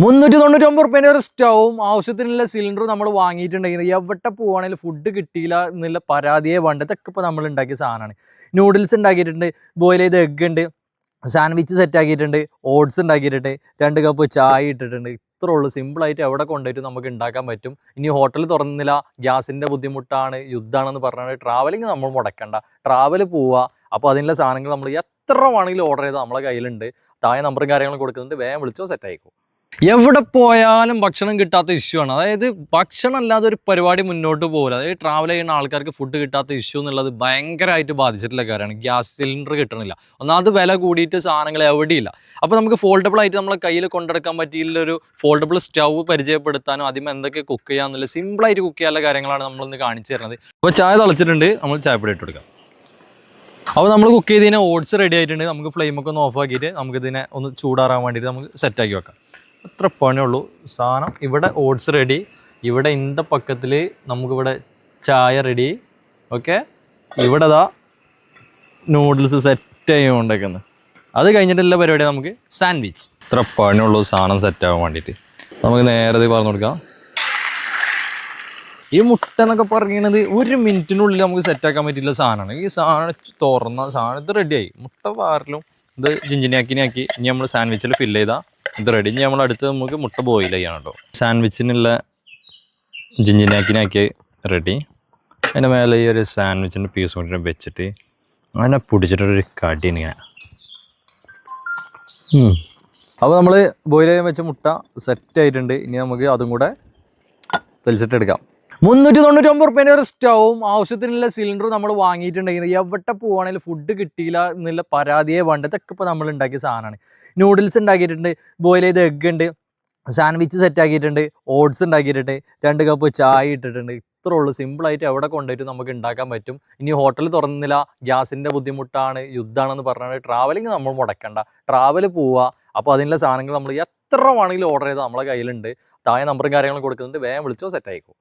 ₹399 ഒരു സ്റ്റൗവും ആവശ്യത്തിനുള്ള സിലിണ്ടറും നമ്മൾ വാങ്ങിയിട്ടുണ്ടെങ്കിൽ എവിടെ പോവുകയാണെങ്കിലും ഫുഡ് കിട്ടിയില്ല എന്നുള്ള പരാതിയെ വേണ്ട. ഇതൊക്കെ ഇപ്പോൾ നമ്മൾ ഉണ്ടാക്കിയ സാധനമാണ്. നൂഡിൽസ് ഉണ്ടാക്കിയിട്ടുണ്ട്, ബോയിൽ ചെയ്ത എഗ്ഗ് ഉണ്ട്, സാൻഡ്വിച്ച് സെറ്റ് ആക്കിയിട്ടുണ്ട്, ഓട്സ് ഉണ്ടാക്കിയിട്ടുണ്ട്, 2 കപ്പ് ചായ ഇട്ടിട്ടുണ്ട്. ഇത്രേ ഉള്ളൂ. സിമ്പിളായിട്ട് എവിടെ കൊണ്ടുപോയിട്ട് നമുക്ക് ഉണ്ടാക്കാൻ പറ്റും. ഇനി ഹോട്ടൽ തുറന്നില്ല, ഗ്യാസിൻ്റെ ബുദ്ധിമുട്ടാണ്, യുദ്ധമാണെന്ന് പറഞ്ഞാൽ ട്രാവലിംഗ് നമ്മൾ മുടക്കണ്ട, ട്രാവൽ പോവുക. അപ്പോൾ അതിനുള്ള സാധനങ്ങൾ നമ്മൾ എത്ര വേണമെങ്കിലും ഓർഡർ ചെയ്താൽ നമ്മളെ കയ്യിലുണ്ട്. താഴെ നമ്പറും കാര്യങ്ങളും കൊടുക്കുന്നുണ്ട്, വേഗം വിളിച്ചോ സെറ്റ് ആയിക്കോ. എവിടെ പോയാലും ഭക്ഷണം കിട്ടാത്ത ഇഷ്യൂ ആണ്. അതായത് ഭക്ഷണം അല്ലാതെ ഒരു പരിപാടി മുന്നോട്ട് പോകില്ല. അതായത് ട്രാവൽ ചെയ്യുന്ന ആൾക്കാർക്ക് ഫുഡ് കിട്ടാത്ത ഇഷ്യൂ എന്നുള്ളത് ഭയങ്കരമായിട്ട് ബാധിച്ചിട്ടുള്ള കാര്യമാണ്. ഗ്യാസ് സിലിണ്ടർ കിട്ടണില്ല, ഒന്നാമത് വില കൂടിയിട്ട് സാധനങ്ങൾ എവിടെയില്ല. അപ്പോൾ നമുക്ക് ഫോൾഡബിൾ ആയിട്ട് നമ്മളെ കയ്യിൽ കൊണ്ടെടുക്കാൻ പറ്റിയുള്ളൊരു ഫോൾഡബിൾ സ്റ്റൗ പരിചയപ്പെടുത്താനും ആദ്യം എന്തൊക്കെ കുക്ക് ചെയ്യാന്നുള്ള സിമ്പിളായിട്ട് കുക്ക് ചെയ്യാനുള്ള കാര്യങ്ങളാണ് നമ്മളിന്ന് കാണിച്ചു തരുന്നത്. അപ്പോൾ ചായ തിളച്ചിട്ടുണ്ട്, നമ്മൾ ചായപ്പൊടി ഇട്ട് കൊടുക്കാം. അപ്പോൾ നമ്മൾ കുക്ക് ചെയ്തതിന് ഓട്സ് റെഡി ആയിട്ടുണ്ട്. നമുക്ക് ഫ്ലെയിമൊക്കെ ഒന്ന് ഓഫ് ആക്കിയിട്ട് നമുക്കിതിനെ ഒന്ന് ചൂടാറാൻ വേണ്ടിയിട്ട് നമുക്ക് സെറ്റാക്കി വെക്കാം. അത്ര പണിയുള്ളൂ സാധനം. ഇവിടെ ഓട്സ് റെഡി, ഇവിടെ ഇന്ന പക്കത്തിൽ നമുക്കിവിടെ ചായ റെഡി. ഓക്കെ, ഇവിടെ ദാ നൂഡിൽസ് സെറ്റ് ചെയ്യുകൊണ്ടേക്കുന്നത്. അത് കഴിഞ്ഞിട്ടുള്ള പരിപാടി നമുക്ക് സാൻഡ്വിച്ച്. ഇത്ര പണിയുള്ളൂ സാധനം സെറ്റാകാൻ വേണ്ടിയിട്ട്. നമുക്ക് നേരെ പറഞ്ഞു കൊടുക്കാം. ഈ മുട്ട എന്നൊക്കെ പറയുന്നത് 1 മിനിറ്റിനുള്ളിൽ നമുക്ക് സെറ്റാക്കാൻ പറ്റിയുള്ള സാധനമാണ്. ഈ സാധനം തുറന്ന സാധനം ഇത് റെഡിയായി. മുട്ട പാറിലും ഇത് ജിഞ്ചിനാക്കി ഇനി നമ്മൾ സാൻഡ്വിച്ചിൽ ഫില്ല് ചെയ്താൽ ഇത് റെഡി. ഇനി നമ്മൾ അടുത്ത് നമുക്ക് മുട്ട ബോയിൽ ചെയ്യണം കേട്ടോ. സാൻഡ്വിച്ചിനുള്ള ജിഞ്ചിനാക്കി റെഡി. അതിൻ്റെ മേലെ ഈ ഒരു സാൻഡ്വിച്ചിൻ്റെ പീസ് കൊണ്ട് വെച്ചിട്ട് അങ്ങനെ പിടിച്ചിട്ടൊരു കടിയാണ് ഇങ്ങനെ. അപ്പോൾ നമ്മൾ ബോയിൽ ചെയ്യാൻ വെച്ച മുട്ട സെറ്റായിട്ടുണ്ട്. ഇനി നമുക്ക് അതും കൂടെ തെളിച്ചിട്ടെടുക്കാം. ₹399 ഒരു സ്റ്റൗവും ആവശ്യത്തിനുള്ള സിലിണ്ടറും നമ്മൾ വാങ്ങിയിട്ടുണ്ടെങ്കിൽ എവിടെ പോവുകയാണെങ്കിലും ഫുഡ് കിട്ടിയില്ല എന്നുള്ള പരാതിയെ വേണ്ട. ഇതൊക്കെ ഇപ്പോൾ നമ്മൾ ഉണ്ടാക്കിയ സാധനമാണ്. നൂഡിൽസ് ഉണ്ടാക്കിയിട്ടുണ്ട്, ബോയിൽ ചെയ്ത എഗ്ഗ് ഉണ്ട്, സാൻഡ്വിച്ച് സെറ്റ് ആക്കിയിട്ടുണ്ട്, ഓട്സ് ഉണ്ടാക്കിയിട്ടുണ്ട്, 2 കപ്പ് ചായ ഇട്ടിട്ടുണ്ട്. ഇത്രേ ഉള്ളൂ. സിമ്പിളായിട്ട് എവിടെ കൊണ്ടുപോയിട്ട് നമുക്ക് ഉണ്ടാക്കാൻ പറ്റും. ഇനി ഹോട്ടൽ തുറന്നില്ല, ഗ്യാസിൻ്റെ ബുദ്ധിമുട്ടാണ്, യുദ്ധമാണെന്ന് പറഞ്ഞാൽ ട്രാവലിംഗ് നമ്മൾ മുടക്കണ്ട, ട്രാവൽ പോവുക. അപ്പോൾ അതിനുള്ള സാധനങ്ങൾ നമ്മൾ എത്ര വേണമെങ്കിലും ഓർഡർ ചെയ്താൽ നമ്മളെ കയ്യിലുണ്ട്. താഴെ നമ്പറും കാര്യങ്ങളും കൊടുക്കുന്നുണ്ട്, വേഗം വിളിച്ചോ സെറ്റ് ആയിക്കോ.